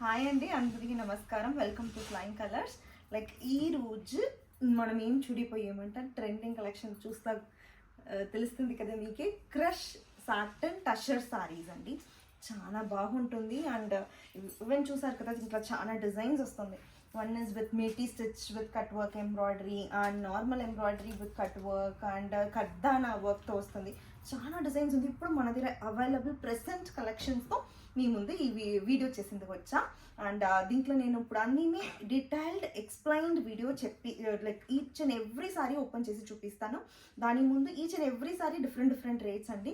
Hi అండి, అందరికీ నమస్కారం. Welcome to flying colours. Like ఈ రోజు మనం ఏం చూడిపోయామంటే ట్రెండింగ్ కలెక్షన్ చూస్తా తెలుస్తుంది కదా మీకే. క్రష్ సాటన్ టషర్ సారీస్ అండి, చాలా బాగుంటుంది. అండ్ ఈవెన్ చూసారు కదా, ఇంకా చాలా డిజైన్స్ వస్తుంది. వన్ ఇస్ విత్ మేటీ stitch with cut work embroidery and normal embroidery with cut work and కడ్దానా వర్క్తో వస్తుంది. చాలా డిజైన్స్ ఉంది. ఇప్పుడు మన దగ్గర అవైలబుల్ ప్రెసెంట్ కలెక్షన్స్తో మీ ముందు ఈ వీడియో చేసింది వచ్చా. అండ్ దీంట్లో నేను ఇప్పుడు అన్నీ డీటెయిల్డ్ ఎక్స్ప్లెయిన్డ్ వీడియో చెప్పి like each and every sorry open చేసి చూపిస్తాను. దాని ముందు each and every sorry different rates అండి.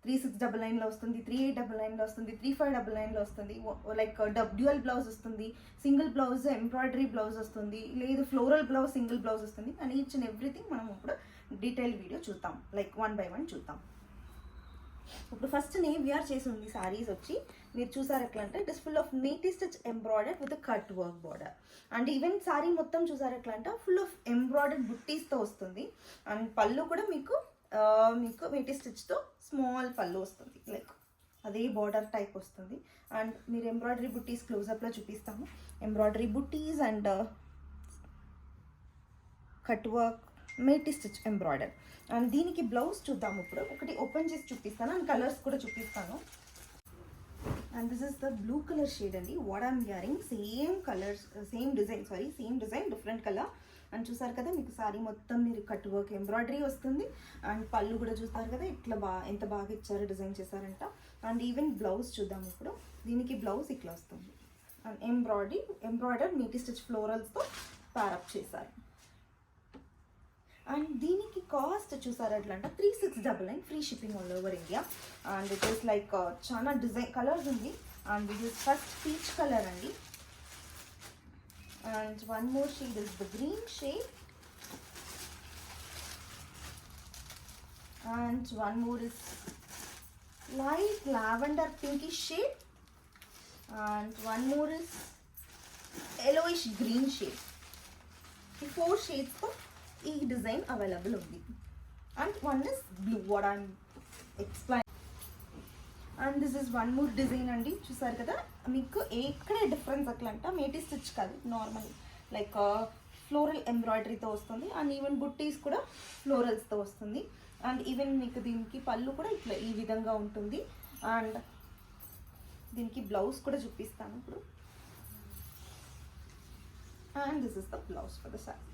3699లో వస్తుంది, 3899లో వస్తుంది, 3599లో వస్తుంది. లైక్ డ్యూయల్ బ్లౌజ్ వస్తుంది, సింగిల్ బ్లౌజ్ ఎంబ్రాయిడరీ బ్లౌజ్ వస్తుంది, లేదు ఫ్లోరల్ బ్లౌజ్ సింగిల్ బ్లౌజ్ వస్తుంది. అండ్ ఈచ్ అండ్ ఎవ్రీథింగ్ మనం ఇప్పుడు డీటెయిల్ వీడియో చూద్దాం, లైక్ 1 by 1 చూద్దాం. ఇప్పుడు ఫస్ట్ నేను విఆర్ చేసి ఉంది సారీస్ వచ్చి మీరు చూసారు ఎట్లా అంటే it is full of మేటీ stitch embroidered with cut work border. And even sorry మొత్తం చూసారు ఎట్లా అంటే ఫుల్ ఆఫ్ ఎంబ్రాయిడర్డ్ బుట్టీస్తో వస్తుంది. అండ్ పళ్ళు కూడా మీకు మేటీ స్టిచ్తో స్మాల్ పళ్ళు వస్తుంది, లైక్ అదే బార్డర్ టైప్ వస్తుంది. అండ్ మీరు ఎంబ్రాయిడరీ బుట్టీస్ క్లోజప్లో చూపిస్తాము. ఎంబ్రాయిడరీ బుట్టీస్ అండ్ కట్ వర్క్ మేటీ స్టిచ్ ఎంబ్రాయిడర్. అండ్ దీనికి బ్లౌజ్ చూద్దాము. ఇప్పుడు ఒకటి ఓపెన్ చేసి చూపిస్తాను అండ్ కలర్స్ కూడా చూపిస్తాను. And this is the blue colour shade అండి. What I'm wearing same colours same design different colour. And చూసారు కదా, మీకు సారీ మొత్తం మీరు కట్ వర్క్ ఎంబ్రాయిడరీ వస్తుంది. అండ్ పళ్ళు కూడా చూస్తారు కదా ఇట్లా ఎంత బాగా ఇచ్చారో, డిజైన్ చేశారంట. అండ్ ఈవెన్ బ్లౌజ్ చూద్దాము ఇప్పుడు. దీనికి బ్లౌజ్ ఇట్లా వస్తుంది. అండ్ ఎంబ్రాయిడర్ మేటీ స్టిచ్ ఫ్లోరల్స్తో ప్యారప్ చేశారు. అండ్ దీనికి కాస్ట్ చూసారు ఎట్లా అంటే 3699 free shipping all over India. And it is like చాలా డిజైన్ కలర్స్ ఉంది. అండ్ ఇది ఫస్ట్ పీచ్ కలర్ అండి. And one more shade is the green shade. And one more is light lavender pinkish shade. And one more is yellowish green shade. ఈ 4 షేడ్స్తో ఈ design available ఉంది. And one is blue, what I'm explain. And this is one more design అండి. చూసారు కదా, మీకు ఎక్కడే difference అట్లా అంట మేటీ స్టిచ్ కాదు, నార్మల్ లైక్ ఫ్లోరల్ ఎంబ్రాయిడరీతో వస్తుంది. అండ్ ఈవెన్ బుట్టీస్ కూడా ఫ్లోరల్స్తో వస్తుంది. అండ్ ఈవెన్ మీకు దీనికి పళ్ళు కూడా ఇట్లా ఈ విధంగా ఉంటుంది. అండ్ దీనికి బ్లౌజ్ కూడా చూపిస్తాను ఇప్పుడు. And this is the blouse for the sari.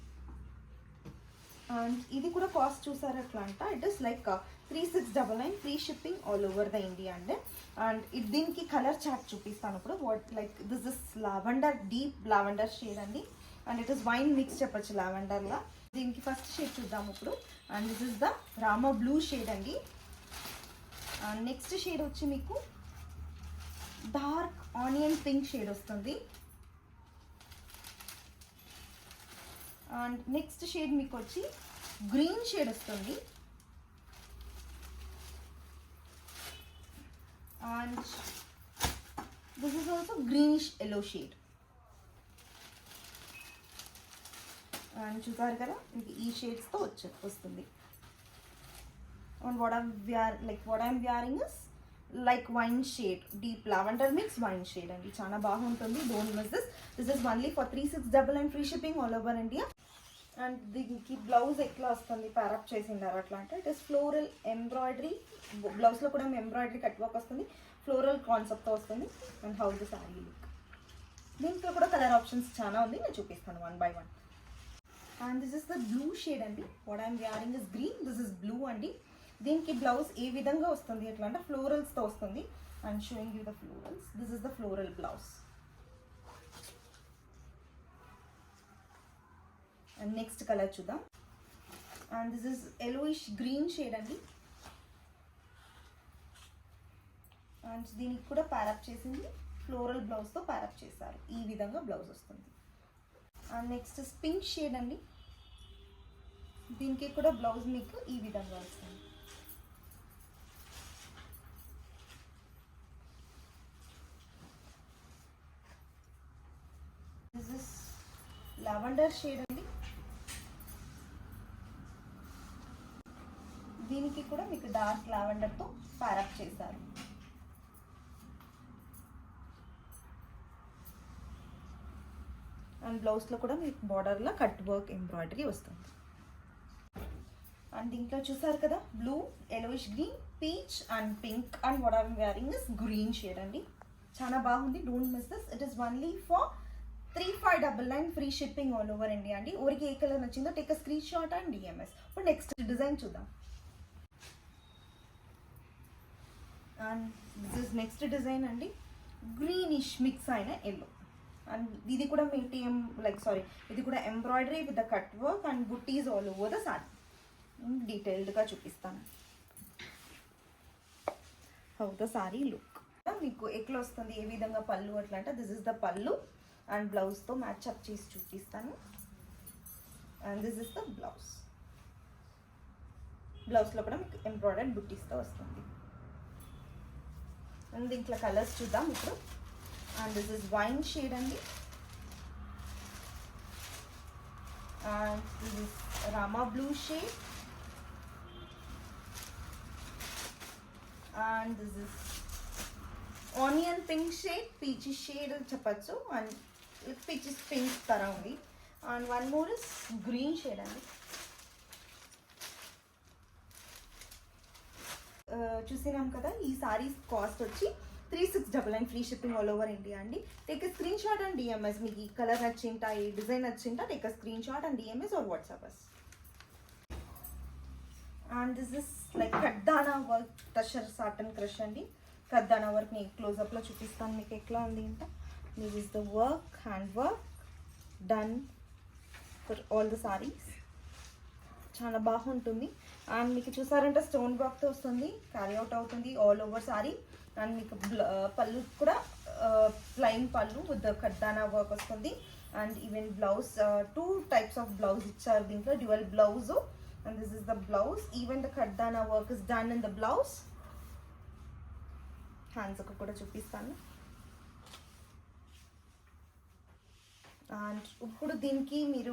And ఇది కూడా కాస్ట్ చూసారు ఎట్లా అంట it is like 3699 free shipping all over the India అండి. అండ్ దీనికి కలర్ చార్ట్ చూపిస్తాను ఇప్పుడు. What like this is lavender, deep lavender shade అండి. And it is wine mix చెప్పచ్చు లావెండర్లా. దీనికి ఫస్ట్ షేడ్ చూద్దాము ఇప్పుడు. And this is the Rama blue shade అండి. అండ్ నెక్స్ట్ షేడ్ వచ్చి మీకు డార్క్ ఆనియన్ పింక్ షేడ్ వస్తుంది. అండ్ నెక్స్ట్ షేడ్ మీకు వచ్చి గ్రీన్ షేడ్ వస్తుంది. And this is also greenish yellow shade. And చూసారు కదా, మీకు ఈ షేడ్స్తో వస్తుంది. And what I'm wearing is like wine shade, deep lavender mix wine shade అండి. చాలా బాగుంటుంది, don't miss this. This is only for 3699 free shipping all over India. And దీనికి blouse ఎట్లా వస్తుంది, ప్యారప్ చేసిండారు అట్లా అంటే ఇట్ ఇస్ ఫ్లోరల్ ఎంబ్రాయిడరీ. బ్లౌజ్లో కూడా ఎంబ్రాయిడరీ కట్ వర్క్ వస్తుంది, ఫ్లోరల్ కాన్సెప్ట్తో వస్తుంది. And how the sari look. దీంట్లో కూడా కలర్ ఆప్షన్స్ చాలా ఉంది, నేను చూపిస్తాను 1 by 1. And this is the blue shade అండి. What I'm wearing is green, this is blue అండి. దీనికి బ్లౌజ్ ఏ విధంగా వస్తుంది ఎట్లా అంటే ఫ్లోరల్స్తో వస్తుంది. And showing you the florals. This is the floral blouse. And next colour చూద్దాం. And this is yellowish green shade అండి. అండ్ దీనికి కూడా ప్యారప్ చేసింది ఫ్లోరల్ బ్లౌజ్తో ప్యారప్ చేశారు. ఈ విధంగా బ్లౌజ్ వస్తుంది. And next is pink shade అండి. దీనికి కూడా బ్లౌజ్ మీకు ఈ విధంగా వస్తుంది. దిస్ ఇస్ లావెండర్ షేడ్ అండి. దీనికి కూడా మీకు డార్క్ లావెండర్తో ప్యారప్ చేశారు. అండ్ బ్లౌజ్లో కూడా మీకు బార్డర్లో కట్ వర్క్ ఎంబ్రాయిడరీ వస్తుంది. అండ్ దీంట్లో చూసారు కదా blue, yellowish green, peach and pink and what I'm wearing is green shade అండి. చాలా బాగుంది. Don't miss this. It is only for 3599 free shipping all over India అండి. ఊరికి ఏ కలర్ నచ్చిందో take a screen shot and DMs. ఇప్పుడు next design చూద్దాం. And this is next design అండి. Greenish mix అయిన ఎల్లో. అండ్ ఇది కూడా మీటిఎం ఇది కూడా embroidery with the cut work and బుట్టీస్ ఆల్ ఓవర్ ద సారీ. డీటెయిల్డ్గా చూపిస్తాను హౌ ద సారీ లుక్. మీకు ఎట్లా వస్తుంది, ఏ విధంగా పళ్ళు అట్లా అంటే దిస్ ఇస్ ద పళ్ళు అండ్ బ్లౌజ్తో మ్యాచ్అప్ చేసి చూపిస్తాను. And this is the blouse. బ్లౌజ్లో కూడా మీకు ఎంబ్రాయిడరీ బుట్టీస్తో వస్తుంది. అండ్ దీంట్లో కలర్స్ చూద్దాం ఇప్పుడు. And this is wine shade అండి. And this is Rama blue shade. And this is onion pink shade, peach shade చెప్పచ్చు. అండ్ పీచ్ పింక్ తర ఉంది. And one more is green shade అండి. చూసినాం కదా, ఈ సారీస్ కాస్ట్ వచ్చి 3699 free shipping all over India అండి. Take a screenshot and DM us. మీకు ఈ కలర్ నచ్చింటా, ఈ డిజైన్ నచ్చింటా take a screenshot and DM us are WhatsApp us. And this is like కడ్దానా వర్క్ టషర్ సాటన్ క్రష్ అండి. కడ్దానా వర్క్ నేను క్లోజప్లో చూపిస్తాను మీకు ఎట్లా ఉంది అంటే. This is the work, hand work done for all the saris. చాలా బాగుంటుంది. అండ్ మీకు చూసారంటే స్టోన్ వర్క్తో వస్తుంది, క్యారీ అవుట్ అవుతుంది ఆల్ ఓవర్ సారీ. అండ్ మీకు పళ్ళు కూడా ప్లైన్ పళ్ళు విత్ ద కడ్దానా వర్క్ వస్తుంది. And even blouse 2 types of blouse ఇచ్చారు దీంట్లో, dual blouse. And this is the blouse. Even the కడ్దానా work is done in the blouse. Hands కూడా చూపిస్తాను. అండ్ ఇప్పుడు దీనికి మీరు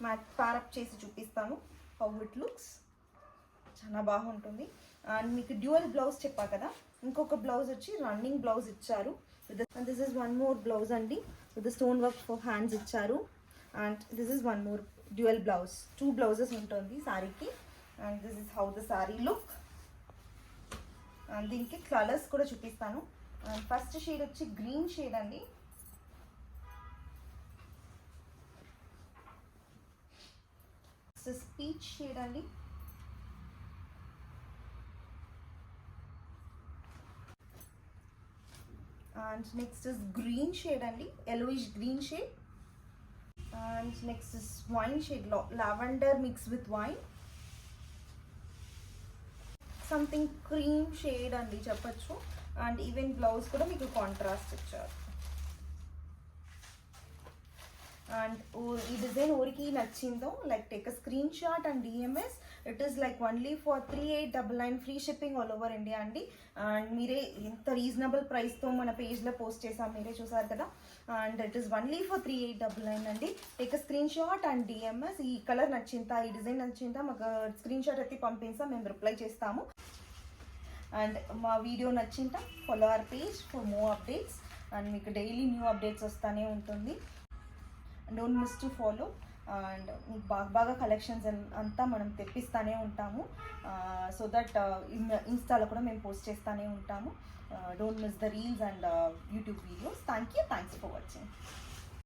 మ్యాట్ ప్యారప్ చేసి చూపిస్తాను హౌ ఇట్ లుక్స్. చాలా బాగుంటుంది. అండ్ మీకు డ్యూయల్ బ్లౌజ్ చెప్పా కదా, ఇంకొక బ్లౌజ్ వచ్చి రన్నింగ్ బ్లౌజ్ ఇచ్చారు. And this is one more blouse అండి with stone work for hands ఇచ్చారు. And this is one more dual blouse. 2 blouses ఉంటుంది సారీకి. And this is how the sari look. And దీనికి కలర్స్ కూడా చూపిస్తాను. అండ్ ఫస్ట్ షేడ్ వచ్చి green shade అండి. Peach shade అండి. And next is green shade అండి, yellowish green shade. And next is wine shade, lavender mixed with wine. Something cream shade అండి చెప్పచ్చు. And even blouse కూడా మీకు కాంట్రాస్ట్ ఇచ్చారు. And ఈ డిజైన్ ఊరికి నచ్చిందో like take a screen shot and DMs. It is like only for 3899 free shipping all over India అండి. And మీరే ఎంత రీజనబుల్ ప్రైస్తో మన పేజ్లో పోస్ట్ చేసాం, మీరే చూసారు కదా. And it is only for 3899 అండి. Take a screen shot and DMs. ఈ కలర్ నచ్చిందా, ఈ డిజైన్ నచ్చిందా మాకు స్క్రీన్ షాట్ అయితే పంపిస్తాం, మేము రిప్లై చేస్తాము. అండ్ మా వీడియో నచ్చిందా follow our page for more updates. And మీకు డైలీ న్యూ అప్డేట్స్ వస్తూనే ఉంటుంది. Don't miss to follow. And మీకు బాగా కలెక్షన్స్ అంతా మనం తెప్పిస్తూనే ఉంటాము. సో దట్ ఇన్స్టాలో కూడా మేము పోస్ట్ చేస్తూనే ఉంటాము. Don't miss the reels and YouTube videos. Thanks for watching.